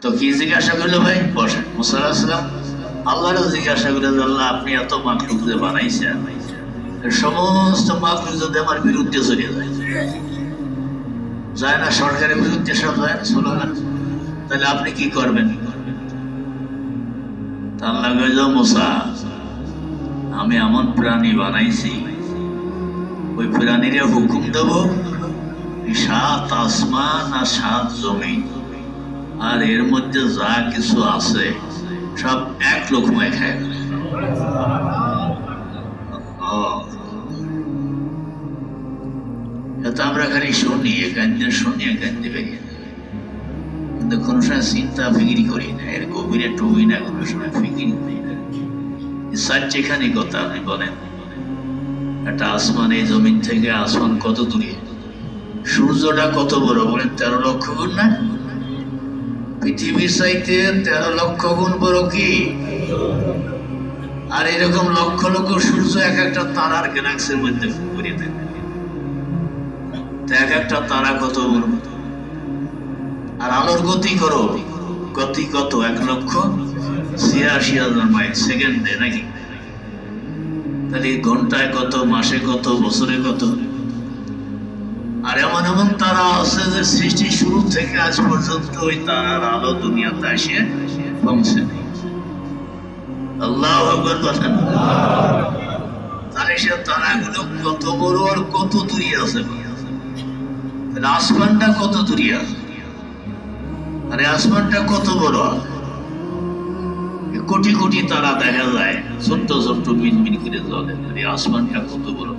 তো কি জিজ্ঞাসা করলো ভাই? বসেন। মুসা আলাইহিস সালাম আল্লাহর জিজ্ঞাসা করে, আল্লাহ আপনি এত মাখলুক যে বানাইছেন, সমস্ত মাখলুক যদি আমার বিরুদ্ধে চলে যায় না, সরকারের বিরুদ্ধে সব যায় না, চলো না, তাহলে আপনি কি করবেন? আল্লাহ কইল, মুসা আমি এমন প্রাণী বানাইছি, ওই প্রাণীর হুকুম দেব 7 আসমান আর 7 জমিন, আর এর মধ্যে যা কিছু আছে সব এক লোকমায় খায়। এটা আমরা খালি শুনি, কান্দে বেরিয়ে, কিন্তু কোনো সময় চিন্তা ফিকিরি করি না, এর গভীরে টুবি না, কোনো সময় ফিকিরি করি না। যেখানে কথা আপনি বলেন, একটা আসমান, এই জমিন থেকে আসমান কত দূরে, সূর্যটা কত বড় বলেন? 13 লক্ষ গুণ না? পৃথিবীর চাইতে 13 লক্ষ গুণ বড় কি? আর এরকম লক্ষ লক্ষ সূর্য এক একটা তারার গ্যালাক্সির মধ্যে ঘুরে থাকে, এক একটা তারা কত বড়। আর আলোর গতি করো, গতি কত? 1,86,000 মাইল সেকেন্ডে, নাকি? তাহলে ঘন্টায় কত, মাসে কত, বছরে কত? আর এমন এমন তারা আছে যে সৃষ্টি শুরু থেকে আজ পর্যন্ত ওই তারার আলো দুনিয়াতে আসে পৌঁছে নেই। আল্লাহু আকবার বলেন। তাহলে সে তারাগুলো কত বড় আর কত দূরে আছে? আসমানটা কত দূরে আছে? আরে আসমানটা কত বড়? কোটি কোটি তারা দেখা যায়, ছোট্ট ছোট্ট মিনমিন করে জ্বলে। আরে আসমানটা কত বড়!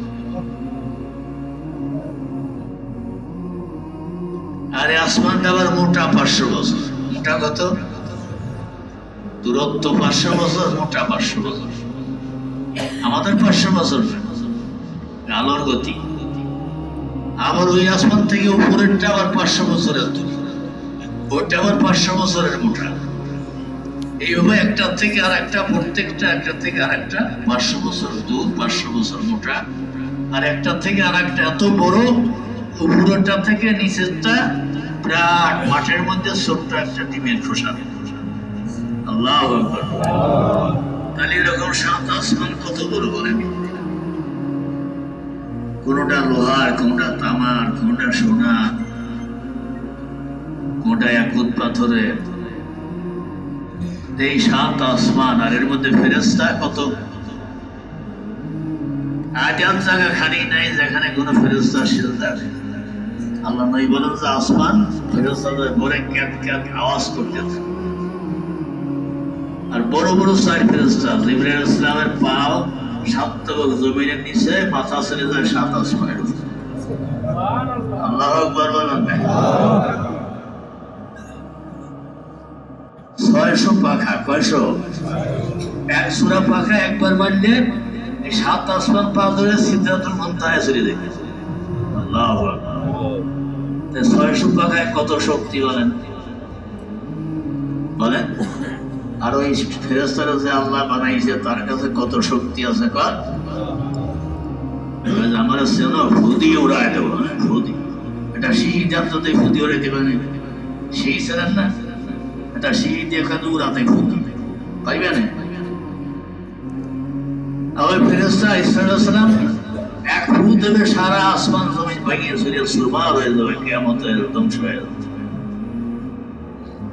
আরে আসমানটা আবার মোটা 500 বছর। মোটা কত? দূরত্ব 500 বছর, মোটা 500 বছর। আমাদের 500 বছর আলোর গতি। আবার ওই আসমান থেকে উপরেরটা আবার 500 বছরের দূর, ওটা আবার 500 বছরের মোটা। এইভাবে একটা থেকে আর একটা, প্রত্যেকটা একটা থেকে আর একটা 500 বছর দূর, 500 বছর মোটা। আর একটা থেকে আর একটা এত বড়, উপরেরটা থেকে নিচেরটা প্রায় মাঠের মধ্যে ছোট্ট একটা ডিমের খোসা। আল্লাহু আকবার। তাহলে এরকম 7 আসমান কত বড় বলেন? কোনটা লোহার, কোনটা তামার, কোনটা সোনা, কোনটা ইয়াকুত পাথরের। এই 7 আসমান, আর এর মধ্যে ফেরেশতা কত? আজান জায়গা খালি নাই যেখানে কোন ফেরেশতা সিজদা করে। আল্লাহ নবী বলেন যে আসমান ফেরেশতাদের পরে ক্যাট ক্যাট আওয়াজ করতেছে। আর বড় বড় 4 ফেরেশতা, জিবরাইল আলাইহিস সালামের পাও 7 তবক জমিনের নিচে, মাথা চলে যায় 7 আসমানের উপরে। সুবহানাল্লাহ। আল্লাহু আকবার বলেন। 600 পাখা, কয়শো? 1 সূরা পাখা একবার মারলে 7 আসমান পা ধরে সিদরাতুল মুনতাহায় চলে যায়। আল্লাহু আকবার। 600 পাখায় কত শক্তি বলেন? বলেন। আর ওই ফেরেশতারা যে আল্লাহ বানাইছে তার কাছে কত শক্তি আছে? কর আমার ফুদি উড়ায় দেবো, ফুদি। এটা শিশি যাত্রাতে ফুদি উড়ে দেবে না, সেই ছিলেন না, এটা শিশি দিয়ে খাতে উড়াতে ফুদি পাইবে না। ওই ফেরেশতা ইসরাঈল আলাইহিস সালাম এক ফু দেবে, সারা আসমান জমিন ভেঙে চুরে চুরমার হয়ে যাবে, কিয়ামতে ধ্বংস হয়ে যাবে।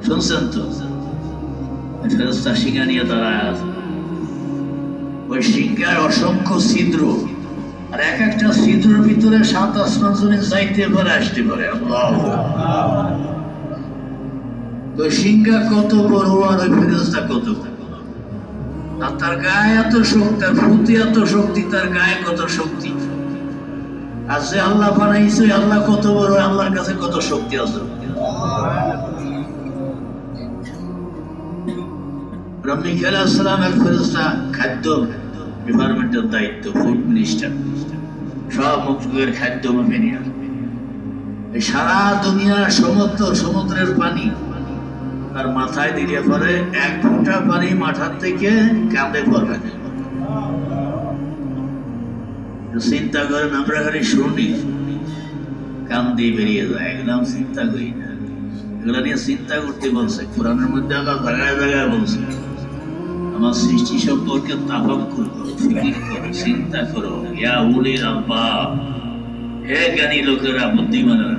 শুনছেন তো? ফেরেশতা শিঙা নিয়ে দাঁড়ায় আছে, ওই শিঙার অসংখ্য ছিদ্র, আর এক একটা ছিদ্রের ভিতরে 7 আসমান জমিন যাইতে পারে, আসতে পারে। আল্লাহু আকবার। তো শিঙা কত বড়, আর ওই ফেরেশতা কত বড়, আর তার গায়ে এত শক্তি, তার ফুতে এত শক্তি, তার গায়ে কত শক্তি। আর যে আল্লাহ বানাইছে, আল্লাহ কত বড়, আল্লাহর কাছে কত শক্তি আছে। মিকাঈল আলাইহিস সালামের ফেরেশতা খাদ্য ডিপার্টমেন্টের দায়িত্ব, ফুড মিনিস্টার, সব মুখের খাদ্য মেপে নিয়ে আসবে। সারা দুনিয়ার সমুদ্রের পানি তার মাথায় দিলে পরে 1 ফোঁটা পানি মাথার থেকে কাঁধে পড়বে না। চিন্তা করেন, আমরা খালি শুনি, কান দিয়ে বেরিয়ে যায়, একদম চিন্তা করি না। এগুলা নিয়ে চিন্তা করতে বলছে। কোরআনের মধ্যে আল্লাহ জায়গায় জায়গায় বলছে আমার সৃষ্টি সম্পর্কে তাফাক্কুর করো, ফিকির করো, চিন্তা করো। ইয়া উলিল আলবাব, হে জ্ঞানী লোকেরা, বুদ্ধিমানেরা,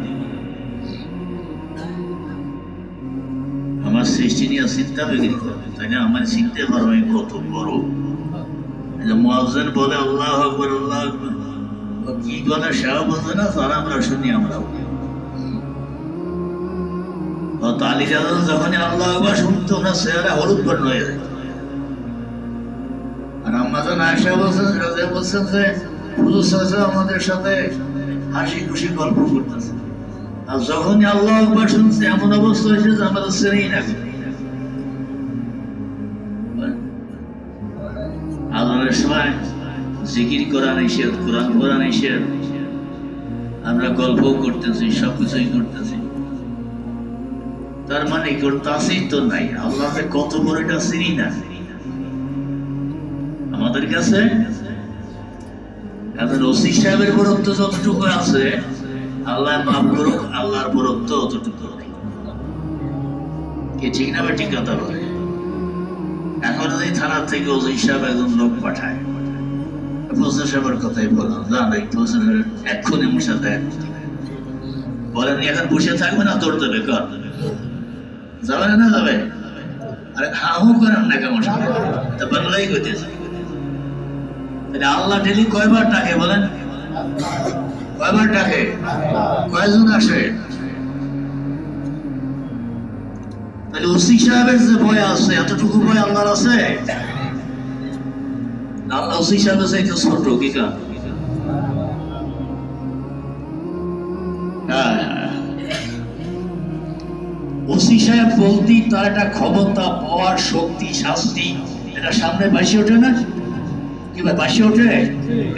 আমার সৃষ্টি নিয়ে চিন্তা ফিকির করবে, তাই না? আমার চিনতে পারো আমি কত বড়। মুয়াজ্জিন বলে আল্লাহু আকবার, আল্লাহু আকবার, কি বলে সেও বোঝে না, তারা আমরা শুনি, আমরা তালি যখনই আল্লাহ আকবার শুনতো ওনার চেহারা হলুদ বর্ণ হয়ে যায়। আর আম্মাজান আয়েশা বলছেন যে হুজুর সাল্লাল্লাহু আমাদের সাথে হাসি খুশি গল্প করতেছে, আর যখনই আল্লাহু আকবার শুনছে এমন অবস্থা হয়েছে যে আমাদের চেনেই না। আল্লাহর সময় জিকির করা নিষেধ, কোরআন পড়া নিষেধ, আমরা গল্প করতেছি, সবকিছুই করতেছি। তার মানে করতেছি তো নাই, আল্লাহ কত বড় এটা চিনি না আমাদের কাছে। এখন ওসি সাহেবের বরত্ব যতটুকু আছে, আল্লাহ মাফ করুক, আল্লাহর বরত্ব অতটুকু কি ঠিক না? ঠিক কথা বলে। এখন এই থানা থেকে ওসি সাহেব একজন লোক পাঠায়, ওসি সাহেবের কথাই বললাম, জান একটু এক্ষুনি আমার সাথে বলেন, এখন বসে থাকবে না, দৌড় দেবে, কর যাবে না, যাবে। আরে হাহু করেন না কেমন তা বাংলাই করতেছে। আল্লাহ ডেলি কয়বার ডাকে বলেন? কয়বার ডাকে? কয়জন আসে? তাহলে ওসি সাহেবের যে ভয় আছে, এতটুকু ভয় আল্লাহর আছে? আল্লাহ ওসি সাহেবের চাইতে ছোট কি কা? ওসি সাহেব বলতেই তার একটা ক্ষমতা, পাওয়ার, শক্তি, শাস্তি, এটা সামনে বাসি ওঠে না? কি ভাই বাসি ওঠে?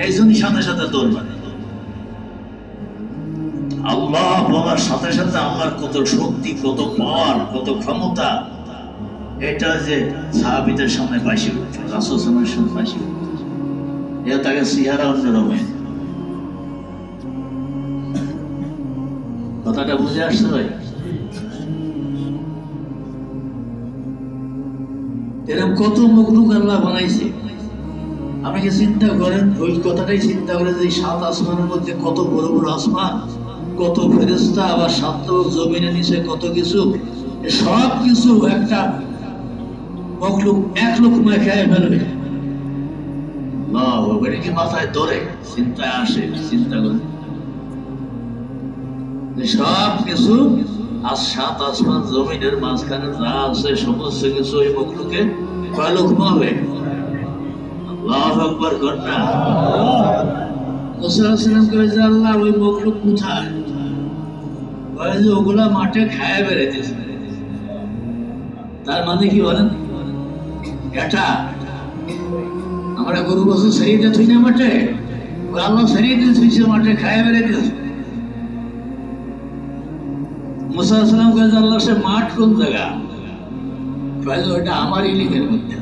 এই জন্যই সাথে সাথে দৌড় মানে। আল্লাহ বলার সাথে সাথে আল্লাহর কত শক্তি, কত পাওয়ার, কত ক্ষমতা, এটা যে সাহাবীদের সামনে বাসি উঠছে, রাসূল সাল্লাল্লাহু আলাইহি ওয়াসাল্লাম বাসি উঠছে। এটা তাকে চেহারা অন্যরকম। কথাটা বুঝে আসছে ভাই? এরকম কত মখলুক আল্লাহ বানাইছে। আমাকে চিন্তা করেন, ওই কথাটাই চিন্তা করে যে সাত আসমানের মধ্যে কত বড় বড় আসমান, কত ফেরেশতা, আবার সাত জমিনের নিচে কত কিছু, সব কিছু একটা মখলুক এক লোকমায় খেয়ে ফেলবে। এটা কি মাথায় ধরে? চিন্তায় আসে? চিন্তা করে সব কিছু আর সাত আসমান জমিনের মাঝখানে যা আছে সমস্ত কিছু ওই মখলুকে কয় লোকমা হবে? আল্লাহু আকবার কর না। রাসূল সাল্লাল্লাহু আলাইহি ওয়াসাল্লাম কয় যে আল্লাহ ওই মখলুক কোথায়? কয় যে ওগুলা মাঠে খায় বেড়াইতেছে। তার মানে কি বলেন? এটা আমরা গরু বছর ছেড়ে দিয়ে থুই না মাঠে, আল্লাহ ছেড়ে দিয়ে থুইছে মাঠে খায় বেড়াইতেছে। মুসা আলাইহিস সালাম কয় যে আল্লাহ সে মাঠ কোন জায়গা? কয় যে ওটা আমার ইলিমের মধ্যে।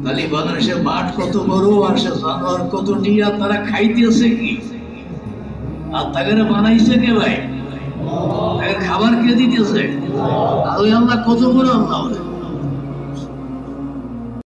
তাহলে বলেন সে মাঠ কত বড়, আর সে জানোয়ার কত টিয়া, তারা খাইতেছে কি? আর তাকে বানাইছে কে ভাই? তাকে খাবার কে দিতেছে? আর ওই আল্লাহ কত বড় আল্লাহ।